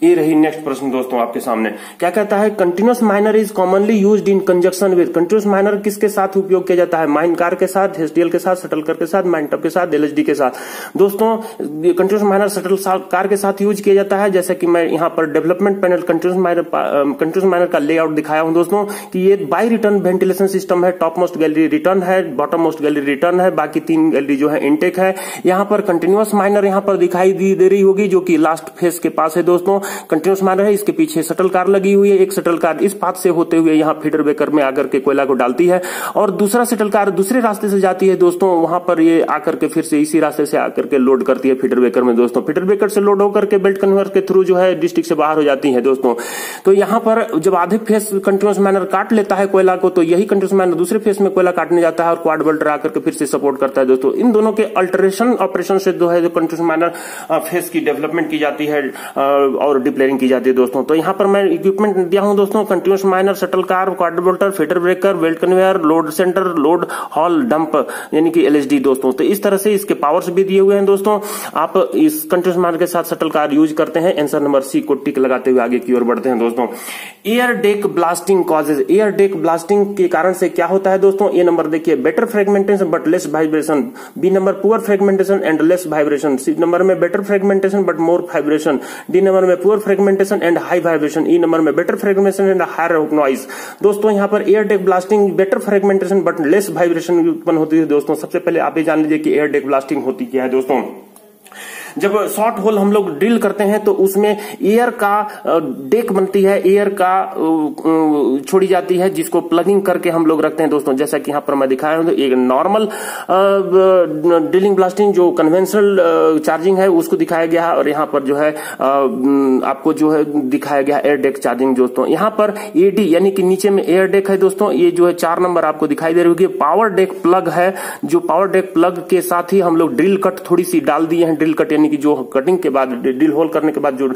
ये रही नेक्स्ट प्रश्न दोस्तों आपके सामने। क्या कहता है, continuous minor is commonly used in conjunction with. Continuous minor किसके साथ उपयोग किया जाता है, माइन कार के साथ, एचडीएल के साथ, शटल कार के साथ, माइन टब के साथ, एलएचडी के साथ। दोस्तों कंटिन्यूअस माइनर शटल कार के साथ यूज किया जाता है। जैसे कि मैं यहाँ पर डेवलपमेंट पैनल कंटिन्यूअस माइनर का लेआउट दिखाया हूं दोस्तों कि ये बाई रिटर्न वेंटिलेशन सिस्टम है। टॉप मोस्ट गैलरी रिटर्न है, बॉटम मोस्ट गैलरी रिटर्न है, बाकी 3 गैलरी जो है इनटेक है। यहाँ पर कंटिन्यूअस माइनर यहाँ पर दिखाई दे रही होगी जो कि लास्ट फेस के पास है दोस्तों। कंटिन्यूअस माइनर है, इसके पीछे शटल कार लगी हुई है। एक शटल कार इस पाथ से होते हुए यहाँ फीडर बेकर में आकर के कोयला को डालती है, और दूसरा शटल कार दूसरे रास्ते से जाती है दोस्तों। वहां पर ये आकर के फिर से इसी रास्ते से आकर के लोड करती है फीडर बेकर में दोस्तों। फीडर बेकर से लोड होकर के बेल्ट कन्वेयर के थ्रू जो है डिस्ट्रिक्ट से बाहर हो जाती है दोस्तों। तो यहाँ पर जब आधे फेस कंटिन्यूअस माइनर काट लेता है कोयला को, तो यही कंटिन्यूअस माइनर दूसरे फेस में कोयला काटने जाता है और क्वाड बेल्ट आकर के फिर से सपोर्ट करता है दोस्तों। इन दोनों के अल्टरेशन ऑपरेशन से जो है जो कंटिन्यूअस माइनर फेस की डेवलपमेंट की जाती है और और डिप्लेयरिंग की जाती है दोस्तों। तो यहाँ पर मैं इक्विपमेंट दिया हूं दोस्तों, continuous miner, shuttle car, quadbolter, feeder breaker, belt conveyor, load centre, load haul dump यानी कि LHD दोस्तों। तो इस तरह से इसके पावर्स भी दिए हुए हैं दोस्तों। आप इस कंटिन्यूस माइनर के साथ शटल कार यूज करते हैं। आंसर नंबर सी को टिक लगाते हुए आगे की ओर बढ़ते हैं दोस्तों। Air deck blasting causes, air deck blasting के कारण से क्या होता है दोस्तों? ए नंबर देखिए, better fragmentation but less vibration. B number, poor fragmentation and less vibration. C number में, better fragmentation but more vibration. D number में, poor fragmentation and high vibration. E number में, better fragmentation and higher noise. दोस्तों यहाँ पर air deck blasting better fragmentation but less vibration उत्पन्न होती है दोस्तों। सबसे पहले आप ये जान लीजिए कि एयर डेक ब्लास्टिंग होती क्या है दोस्तों। जब शॉर्ट होल हम लोग ड्रिल करते हैं तो उसमें एयर का डेक बनती है, एयर का छोड़ी जाती है, जिसको प्लगिंग करके हम लोग रखते हैं दोस्तों। जैसा कि यहाँ पर मैं दिखाया हूं, एक नॉर्मल ड्रिलिंग ब्लास्टिंग जो कन्वेंशनल चार्जिंग है उसको दिखाया गया है, और यहाँ पर जो है आपको जो है दिखाया गया एयर डेक चार्जिंग दोस्तों। यहाँ पर एडी यानी कि नीचे में एयर डेक है दोस्तों। ये जो है 4 नंबर आपको दिखाई दे रही होगी, पावर डेक प्लग है। जो पावर डेक प्लग के साथ ही हम लोग ड्रिल कट थोड़ी सी डाल दिए हैं। ड्रिल कट यानी कि जो कटिंग के बाद, ड्रिल होल करने के बाद जो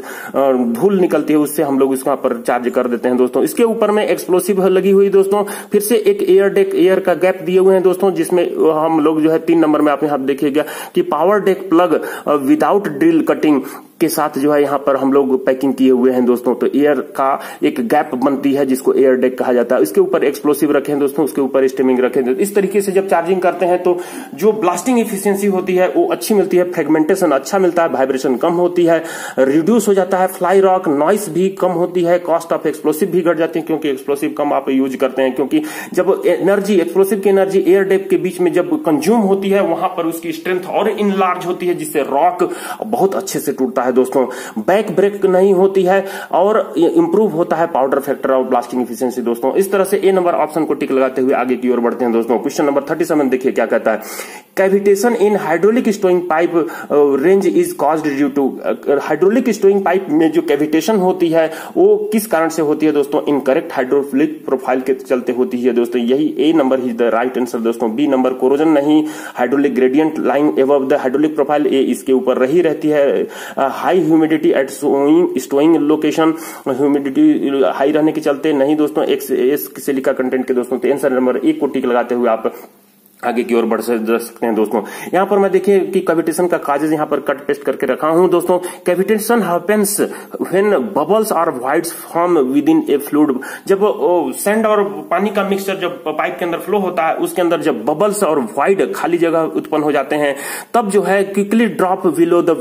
धूल निकलती है उससे हम लोग इसको पर चार्ज कर देते हैं दोस्तों। इसके ऊपर में एक्सप्लोसिव लगी हुई दोस्तों। फिर से एक एयर डेक, एयर का गैप दिए हुए हैं दोस्तों, जिसमें हम लोग जो है 3 नंबर में आप यहाँ देखिएगा कि power deck plug without drill cutting के साथ जो है यहाँ पर हम लोग पैकिंग किए हुए हैं दोस्तों। तो एयर का एक गैप बनती है जिसको एयर डेक कहा जाता है। इसके ऊपर एक्सप्लोसिव रखे हैं दोस्तों, उसके ऊपर स्टेमिंग रखे हैं। इस तरीके से जब चार्जिंग करते हैं तो जो ब्लास्टिंग इफिशियंसी होती है वो अच्छी मिलती है, फ्रेगमेंटेशन अच्छा मिलता है, वाइब्रेशन कम होती है, रिड्यूस हो जाता है फ्लाई रॉक, नॉइस भी कम होती है, कॉस्ट ऑफ एक्सप्लोसिव भी घट जाती है क्योंकि एक्सप्लोसिव कम आप यूज करते हैं। क्योंकि जब एनर्जी, एक्सप्लोसिव की एनर्जी एयर डेक के बीच में जब कंज्यूम होती है वहां पर उसकी स्ट्रेंथ और इनलार्ज होती है, जिससे रॉक बहुत अच्छे से टूटता है दोस्तों। बैक ब्रेक नहीं होती है और इंप्रूव होता है पाउडर फैक्टर और ब्लास्टिंग एफिशिएंसी दोस्तों। इस तरह से ए नंबर ऑप्शन को टिक लगाते हुए आगे की ओर बढ़ते हैं दोस्तों। क्वेश्चन नंबर 37 देखिए क्या कहता है। Cavitation in hydraulic stowing pipe range is caused due to. Hydraulic stowing pipe में जो कैविटेशन होती है वो किस कारण से होती है दोस्तों? इनकरेक्ट हाइड्रोलिक प्रोफाइल के चलते होती है दोस्तों। यही A number is the right answer दोस्तों। बी नंबर, कोरोजन नहीं, hydraulic gradient line above the hydraulic profile, ए इसके ऊपर रही रहती है। High humidity at stowing location, humidity high रहने के चलते नहीं दोस्तों। एक्स सिलिका कंटेंट के दोस्तों। तो आंसर नंबर 1 को टिक लगाते हुए आप आगे की ओर बढ़ सकते हैं दोस्तों। यहाँ पर मैं देखिए कि कैविटेशन का काजेज यहाँ पर कट पेस्ट करके रखा हूं दोस्तों। कैविटेशन हैपेंस व्हेन बबल्स और wides form with in A fluid. जब सैंड और पानी का मिक्सचर जब पाइप के अंदर फ्लो होता है, उसके अंदर जब बबल्स और वाइड खाली जगह उत्पन्न हो जाते हैं, तब जो है quickly drop below the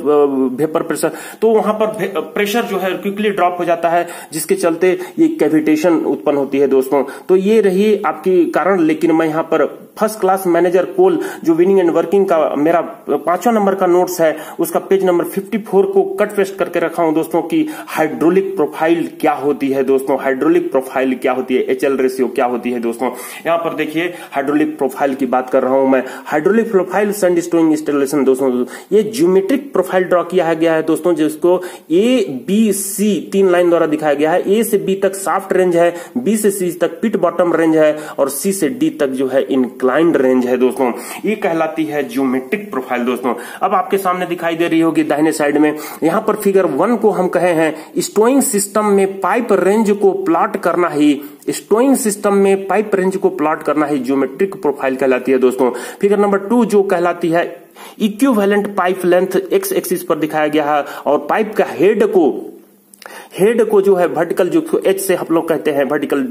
vapour pressure. तो वहां पर प्रेशर जो है क्विकली ड्रॉप हो जाता है, जिसके चलते ये कैविटेशन उत्पन्न होती है दोस्तों। तो ये रही आपकी कारण। लेकिन मैं यहाँ पर फर्स्ट क्लास मैनेजर कोल जो विनिंग एंड वर्किंग का मेरा 5वां नंबर का नोट्स है, उसका पेज नंबर 54 को कट पेस्ट करके रखा हूं दोस्तों कि हाइड्रोलिक प्रोफाइल क्या होती है दोस्तों। हाइड्रोलिक प्रोफाइल क्या होती है, HL रेशियो क्या होती है दोस्तों। यहां पर देखिए हाइड्रोलिक प्रोफाइल की बात कर रहा हूं मैं। हाइड्रोलिक प्रोफाइल सैंड स्टोइंग इंस्टॉलेशन दोस्तों, ये ज्योमेट्रिक प्रोफाइल ड्रॉ किया गया है दोस्तों, जिसको A-B-C 3 लाइन द्वारा दिखाया गया है। A से B तक साफ्ट रेंज है, B से C तक पिट बॉटम रेंज है, और C से D तक जो है इंक्लाइंड रेंज है दोस्तों। ये कहलाती है ज्योमेट्रिक प्रोफाइल दोस्तों। अब आपके सामने दिखाई दे रही होगी दाहिने साइड में, यहां पर फिगर 1 को हम कहे हैं स्टोइंग सिस्टम में पाइप रेंज को प्लॉट करना ही, स्टोइंग सिस्टम में पाइप रेंज को प्लॉट करना ही ज्योमेट्रिक प्रोफाइल कहलाती है दोस्तों। फिगर नंबर 2 जो कहलाती है equivalent pipe length x axis पर दिखाया गया है, और पाइप का हेड को जो है वर्टिकल, जो एच से हम लोग कहते हैं वर्टिकल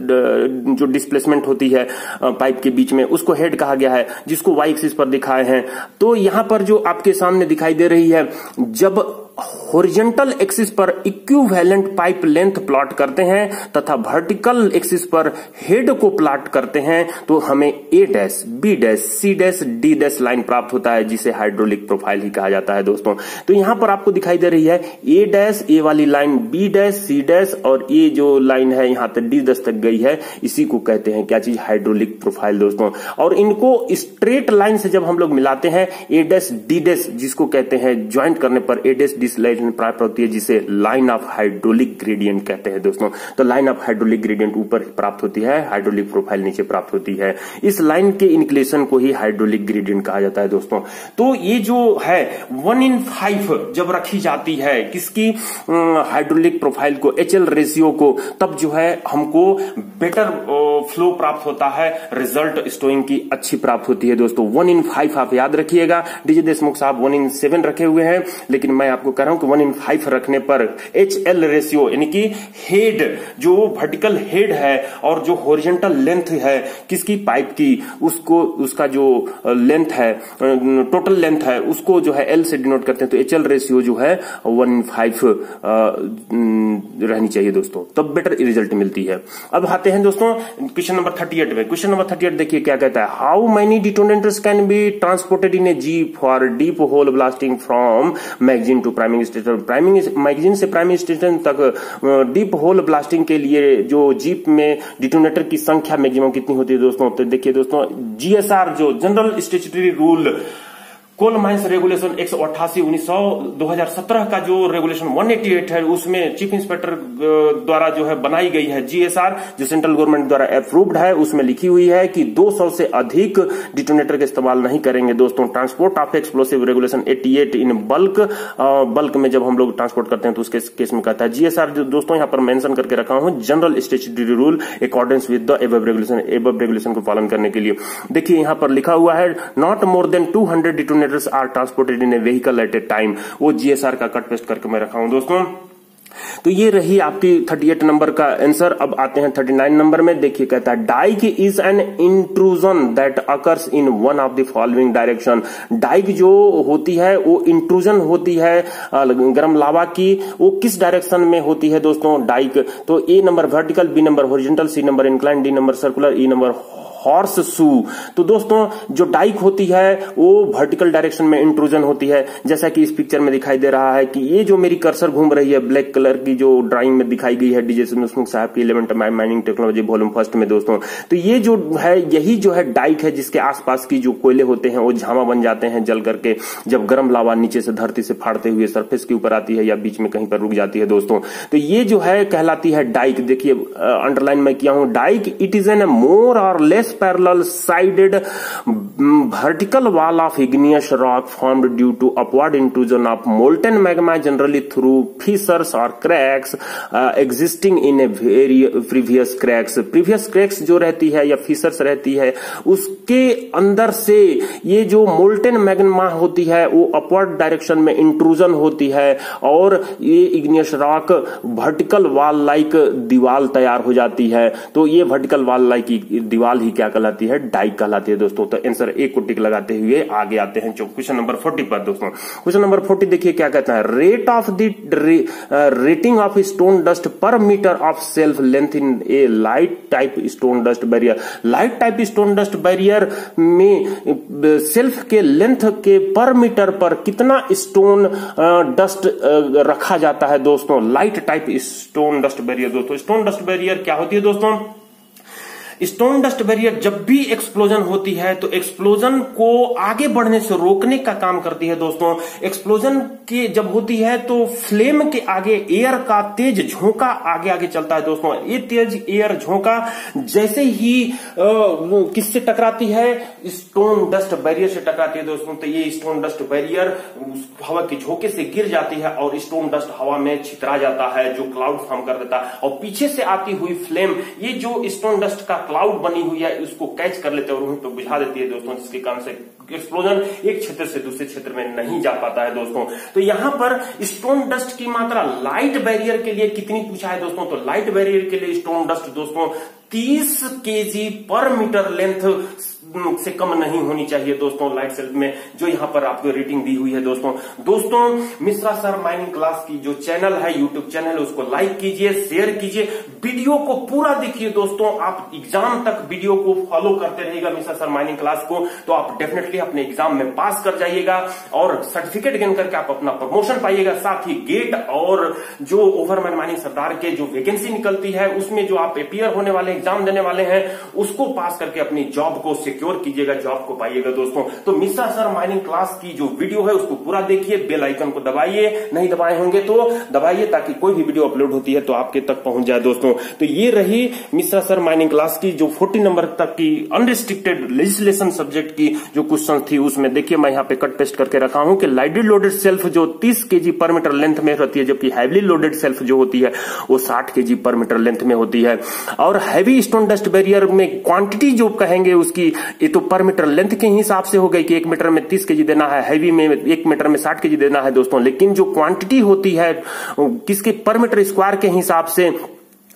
जो डिस्प्लेसमेंट होती है पाइप के बीच में, उसको हेड कहा गया है, जिसको वाई एक्सिस पर दिखाए हैं। तो यहां पर जो आपके सामने दिखाई दे रही है, जब हॉरिजॉन्टल एक्सिस पर इक्विवेलेंट पाइप लेंथ प्लॉट करते हैं तथा वर्टिकल एक्सिस पर हेड को प्लॉट करते हैं, तो हमें A dash, B dash, C dash, D dash line प्राप्त होता है, जिसे हाइड्रोलिक प्रोफाइल ही कहा जाता है दोस्तों। तो यहां पर आपको दिखाई दे रही है A डैश, A वाली line, B dash, dash C dash और ये जो लाइन है यहाँ तक डी दस तक गई है, इसी को कहते हैं क्या चीज, हाइड्रोलिक प्रोफाइल दोस्तों। और इनको स्ट्रेट लाइन से जब हम लोग मिलाते हैं ए डैश डी डैश, जिसको कहते हैं ज्वाइंट करने पर ए डैश डी लाइन प्राप्त होती है, जिसे लाइन ऑफ हाइड्रोलिक ग्रेडियंट कहते हैं दोस्तों। तो लाइन ऑफ हाइड्रोलिक ग्रेडियंट ऊपर प्राप्त होती है, हाइड्रोलिक प्रोफाइल नीचे प्राप्त होती है। इस लाइन के इंक्लेशन को ही हाइड्रोलिक ग्रेडियंट कहा जाता है दोस्तों। तो ये जो है 1:5 जब रखी जाती है किसकी, हाइड्रोलिक प्रोफाइल को, एचएल रेशियो को, तब जो है हमको बेटर फ्लो प्राप्त होता है, रिजल्ट स्टोइंग की अच्छी प्राप्त होती है दोस्तों। 1:5 आप याद रखिएगा। डीजे देशमुख साहब 1:7 रखे हुए हैं, लेकिन मैं आपको कह रहा हूं कि 1:5 रखने पर एचएल रेशियो यानी कि हेड, जो वर्टिकल हेड है और जो हॉरिजॉन्टल लेंथ है किसकी, पाइप की, उसको, उसका जो लेंथ है, टोटल लेंथ है, उसको जो है एल से डिनोट करते हैं। तो एचएल रेशियो जो है 1:5 रहनी चाहिए दोस्तों, तब बेटर रिजल्ट मिलती है। अब आते हैं दोस्तों क्वेश्चन नंबर 38 में। क्वेश्चन नंबर 38 देखिए क्या कहता है, how many detonators can be transported in a jeep for deep hole blasting from magazine to priming station. Priming magazine से प्राइमिंग स्टेशन तक डीप होल ब्लास्टिंग के लिए जो जीप में डिटोनेटर की संख्या मैक्सिमम कितनी होती है दोस्तों। तो देखिए दोस्तों, जीएसआर जो general statutory rule coal mines regulation 188/2017 का जो रेगुलेशन 188 है, उसमें चीफ इंस्पेक्टर द्वारा जो है बनाई गई है जीएसआर, जो सेंट्रल गवर्नमेंट द्वारा अप्रूव्ड है, उसमें लिखी हुई है कि 200 से अधिक डिटोनेटर का इस्तेमाल नहीं करेंगे दोस्तों। Transport of explosive regulation 88 in bulk, bulk में जब हम लोग ट्रांसपोर्ट करते हैं तो उसके केस में कहता है जीएसआर, जो दोस्तों यहाँ पर मेंशन करके रखा हूं, general statutory rule accordance with the above regulation, above regulation को पालन करने के लिए। देखिए यहाँ पर लिखा हुआ है not more than 200 detonator are transported in a vehicle at a time. वो जीएसआर का कट पेस्ट करके मैं रखा हूं दोस्तों। तो ये रही आपकी 38 नंबर का आंसर। अब आते हैं 39 नंबर में। देखिए कहता है dyke is an intrusion that occurs in one of the following direction. Dyke जो होती है वो इंट्रूजन होती है गर्म लावा की, वो किस डायरेक्शन में होती है दोस्तों डाइक। तो A number vertical, B number horizontal, C number incline, D number circular, E number horseshoe. तो दोस्तों जो डाइक होती है वो वर्टिकल डायरेक्शन में इंट्रूजन होती है, जैसा कि इस पिक्चर में दिखाई दे रहा है कि ये जो मेरी कर्सर घूम रही है ब्लैक कलर की, जो ड्राइंग में दिखाई गई है डीजे देशमुख साहब की 11th माइनिंग टेक्नोलॉजी वॉल्यूम 1 में दोस्तों। तो ये जो है यही जो है डाइक है, जिसके आसपास की जो कोयले होते हैं वो झामा बन जाते हैं जल करके, जब गर्म लावा नीचे से धरती से फाड़ते हुए सरफेस के ऊपर आती है या बीच में कहीं पर रुक जाती है दोस्तों। तो ये जो है कहलाती है डाइक। देखिए अंडरलाइन में किया हूं, dyke it is an more or less parallel sided vertical wall of igneous rock formed due to upward intrusion of molten magma, generally through fissures or cracks existing in a previous cracks. Previous cracks जो रहती है या fissures रहती है, उसके अंदर से ये जो molten magma होती है वो upward direction में intrusion होती है और ये igneous rock vertical wall like दीवाल तैयार हो जाती है। तो ये vertical wall like दीवाल ही क्या कहलाती है, डाइक कहलाती है दोस्तों। तो आंसर एक को टिक लगाते हुए आगे आते हैं क्वेश्चन नंबर 40 पर दोस्तों। क्वेश्चन नंबर 40 देखिए क्या कहता है, rate of the rating of stone dust per metre of shelf length in a light type stone dust barrier. Light type stone dust barrier में सेल्फ के लेंथ के पर मीटर पर कितना स्टोन डस्ट रखा जाता है दोस्तों। Light type stone dust barrier दोस्तों, स्टोन डस्ट बैरियर क्या होती है दोस्तों, स्टोन डस्ट बैरियर जब भी एक्सप्लोजन होती है तो एक्सप्लोजन को आगे बढ़ने से रोकने का काम करती है दोस्तों। एक्सप्लोजन की जब होती है तो फ्लेम के आगे एयर का तेज झोंका आगे आगे चलता है दोस्तों। ये तेज एयर झोंका जैसे ही किससे टकराती है, स्टोन डस्ट बैरियर से टकराती है दोस्तों। तो ये स्टोन डस्ट बैरियर हवा के झोंके से गिर जाती है और स्टोन डस्ट हवा में छितरा जाता है, जो क्लाउड फॉर्म कर देता है। और पीछे से आती हुई फ्लेम, ये जो स्टोन डस्ट का क्लाउड बनी हुई है, उसको कैच कर लेते हैं और वहीं पे बुझा देती है दोस्तों, जिसके कारण से एक्सप्लोजन एक क्षेत्र से दूसरे क्षेत्र में नहीं जा पाता है दोस्तों। तो यहां पर स्टोन डस्ट की मात्रा लाइट बैरियर के लिए कितनी पूछा है दोस्तों। तो लाइट बैरियर के लिए स्टोन डस्ट दोस्तों 30 kg पर मीटर लेंथ से कम नहीं होनी चाहिए दोस्तों लाइट सेल्फ में, जो यहाँ पर आपको रेटिंग दी हुई है दोस्तों मिश्रा सर माइनिंग क्लास की जो चैनल है, यूट्यूब चैनल है, उसको लाइक कीजिए, शेयर कीजिए, वीडियो को पूरा देखिए दोस्तों। आप एग्जाम तक वीडियो को फॉलो करते रहिएगा मिश्रा सर माइनिंग क्लास को, तो आप डेफिनेटली अपने एग्जाम में पास कर जाइएगा और सर्टिफिकेट गेन करके आप अपना प्रमोशन पाइएगा। साथ ही गेट और जो ओवरमैन माइनिंग सरदार के जो वैकेंसी निकलती है उसमें जो आप अपियर होने वाले, एग्जाम देने वाले हैं, उसको पास करके अपनी जॉब को सिक्योर कीजिएगा, जॉब को पाइएगा दोस्तों। तो मिश्रा सर माइनिंग क्लास की जो वीडियो है उसको पूरा देखिए, बेल आइकन को दबाइए, नहीं दबाए होंगे तो दबाइए ताकि कोई भी वीडियो अपलोड होती है तो आपके तक पहुंच जाए दोस्तों। तो ये रही मिश्रा सर माइनिंग क्लास की जो 40 नंबर तक की अनरिस्ट्रिक्टेड लेजिस्लेशन सब्जेक्ट की जो क्वेश्चन थी, उसमें देखिए मैं यहाँ पे कट पेस्ट करके रखा हूं कि लाइटली लोडेड सेल्फ जो 30 kg पर मीटर लेंथ में रहती है, जबकि हैवीली लोडेड सेल्फ जो होती है वो 60 kg पर मीटर लेंथ में होती है। और हैवी स्टोन डस्ट बैरियर में क्वांटिटी जो कहेंगे उसकी, ये तो पर मीटर लेंथ के हिसाब से हो गई कि 1 मीटर में 30 kg देना है, हैवी में 1 मीटर में 60 kg देना है दोस्तों। लेकिन जो क्वांटिटी होती है किसके, पर मीटर स्क्वायर के हिसाब से,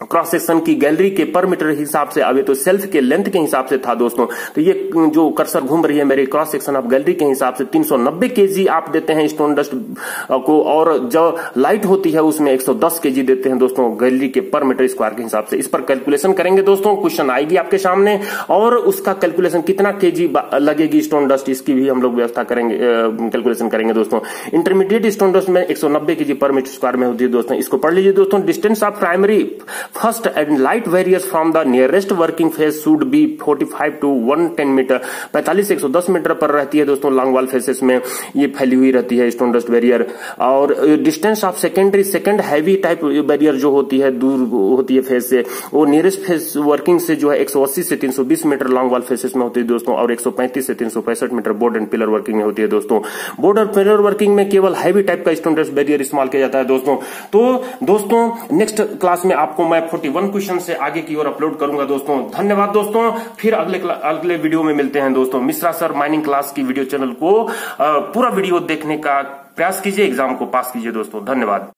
क्रॉस सेक्शन की गैलरी के पर मीटर हिसाब से, अब तो सेल्फ के लेंथ के हिसाब से था दोस्तों। तो ये जो कर्सर घूम रही है मेरे, क्रॉस सेक्शन ऑफ गैलरी के हिसाब से 390 kg आप देते हैं स्टोन डस्ट को, और जो लाइट होती है उसमें 110 kg देते हैं दोस्तों गैलरी के पर मीटर स्क्वायर के हिसाब से। इस पर कैलकुलेशन करेंगे दोस्तों, क्वेश्चन आएगी आपके सामने, और उसका कैलकुलेशन कितना kg लगेगी स्टोन डस्ट, इसकी भी हम लोग व्यवस्था करेंगे, कैलकुलेशन करेंगे दोस्तों। इंटरमीडिएट स्टोन डस्ट में 190 kg पर मीटर स्क्वायर में होती है दोस्तों। इसको पढ़ लीजिए दोस्तों। Distance of primary first and light barriers from the nearest working face should be 45 to 110 metre, 45 से 110 मीटर पर रहती है दोस्तों लॉन्ग वॉल फेसेस में, ये फैली हुई रहती है स्टोन डस्ट बैरियर। और distance of secondary, second heavy type barrier जो होती है, दूर होती है फेस से, वो नियरेस्ट फेस वर्किंग से जो है 180 से 320 मीटर लॉन्ग वॉल फेसेस में होती है दोस्तों, और 135 से 365 metre board and pillar working में होती है दोस्तों। बोर्ड और पिलर वर्किंग में केवल हैवी टाइप का स्टोन डस्ट बैरियर इस्तेमाल किया जाता है दोस्तों। तो दोस्तों नेक्स्ट क्लास में आपको मैं 41 क्वेश्चन से आगे की ओर अपलोड करूंगा दोस्तों। धन्यवाद दोस्तों, फिर अगले वीडियो में मिलते हैं दोस्तों। मिश्रा सर माइनिंग क्लास की वीडियो चैनल को पूरा वीडियो देखने का प्रयास कीजिए, एग्जाम को पास कीजिए दोस्तों। धन्यवाद।